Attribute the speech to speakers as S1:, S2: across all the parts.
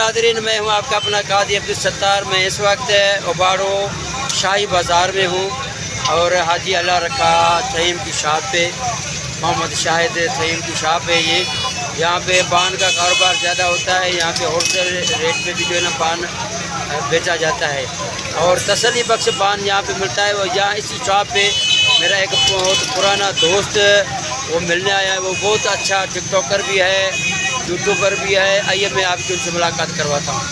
S1: नाज़रीन, मैं हूं आपका अपना कादी अब्दुल सत्तार। मैं इस वक्त उबाड़ो शाही बाज़ार में हूं और हाजी अल्लाह रखा थईम की शॉप पे, मोहम्मद शाहिद थईम की शॉप है ये। यहाँ पे पान का कारोबार ज़्यादा होता है। यहाँ पे होलसेल रेट पे भी जो है ना पान बेचा जाता है और तसल्ली बख्श पान यहाँ पे मिलता है। और यहाँ इसी शॉप पे मेरा एक बहुत पुराना दोस्त वो मिलने आया है। वो बहुत अच्छा टिकटॉकर भी है, यूट्यूबर भी है। आइए मैं आपकी उनसे मुलाकात करवाता हूँ।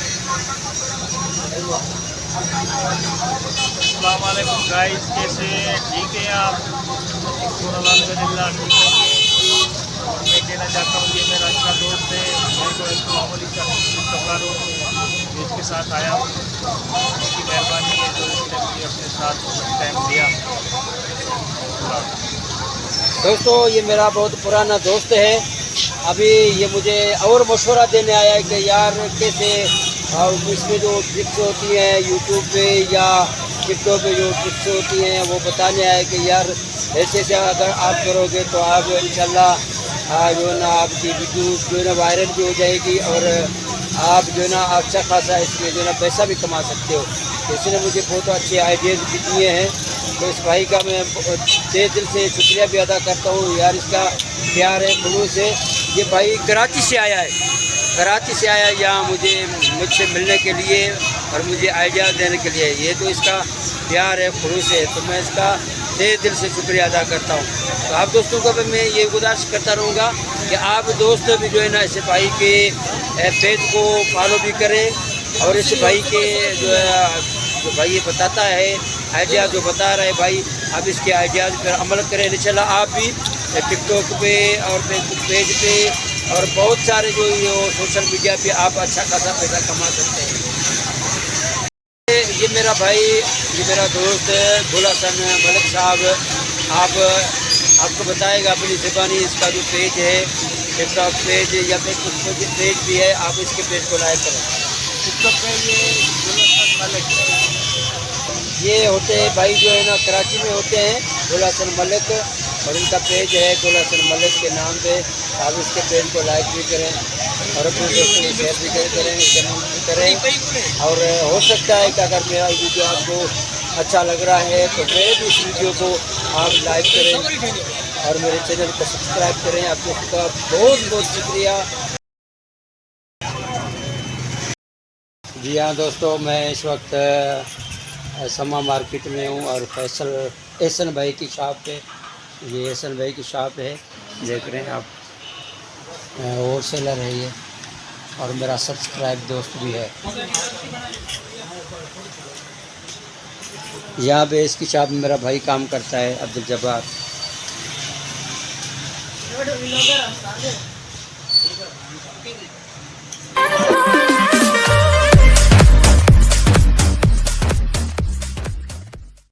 S2: अस्सलाम वालेकुम गाइस, कैसे ठीक है आप? अल्हम्दुलिल्लाह ठीक है। मैं कहना चाहता हूँ ये मेरा अच्छा दोस्त है। मैं तो एक मामूली सा टिकटॉकर हूँ, इसके साथ आया हूँ। उसकी मेहरबानी है जो इसने मुझे अपने साथ टाइम दिया।
S1: दोस्तों, ये मेरा बहुत पुराना दोस्त है। अभी ये मुझे और मशवरा देने आया है कि यार कैसे इसमें जो ट्रिक्स होती हैं यूट्यूब पे या टिकटॉक पे जो ट्रिक्स होती हैं वो बताने आया कि यार ऐसे ऐसे अगर आप करोगे तो आप इंशाल्लाह जो है ना आपकी वीडियो जो है ना वायरल भी हो जाएगी और आप जो है ना अच्छा खासा इसमें जो है ना पैसा भी कमा सकते हो। तो इसने मुझे बहुत अच्छे आइडियाज़ भी दिए हैं। तो इस भाई का मैं तहे दिल से शुक्रिया भी अदा करता हूँ। यार इसका प्यार है, खुलूस है। ये भाई कराची से आया है, कराची से आया यहाँ मुझसे मिलने के लिए और मुझे आइडिया देने के लिए। ये तो इसका प्यार है, खुलूस है। तो मैं इसका तहे दिल से शुक्रिया अदा करता हूँ। तो आप दोस्तों को भी मैं ये गुजारिश करता रहूँगा कि आप दोस्त भी जो है ना इस भाई के पेज को फॉलो भी करें और इस भाई के जो भाई ये बताता है आइडिया जो बता रहे भाई, आप इसके आइडियाज़ पर अमल करें। इंशाल्लाह आप भी टिकटॉक पे और फेसबुक पेज पे और बहुत सारे जो सोशल मीडिया पे आप अच्छा खासा पैसा कमा सकते हैं। ये मेरा भाई, ये मेरा दोस्त गुलहसन मलिक साहब आपको बताएगा अपनी ज़बानी। इसका जो पेज है टिकटॉक पेज या फेसबुक पेज भी है, आप इसके पेज को लाइक करें।
S2: टिकटॉक पे ये गुलहसन मलिक
S1: ये होते हैं भाई जो है ना कराची में होते हैं, गुलहसन मलिक, और इनका पेज है गुलहसन मलिक के नाम पे। आप इसके पेज को लाइक भी करें और अपने दोस्तों को शेयर भी करें, कमेंट भी करें। और हो सकता है कि अगर मेरा वीडियो आपको अच्छा लग रहा है तो मेरे भी इस वीडियो को आप लाइक करें और मेरे चैनल को सब्सक्राइब करें। आप दोस्तों का बहुत बहुत शुक्रिया। जी हाँ दोस्तों, मैं इस वक्त समा मार्केट में हूँ और एहसन भाई की शॉप पे, ये एहसन भाई की शॉप है, देख रहे हैं आप। होलसेलर है ये और मेरा सब्सक्राइब दोस्त भी है। यहाँ पे इसकी शॉप में मेरा भाई काम करता है, अब्दुल जब्बार।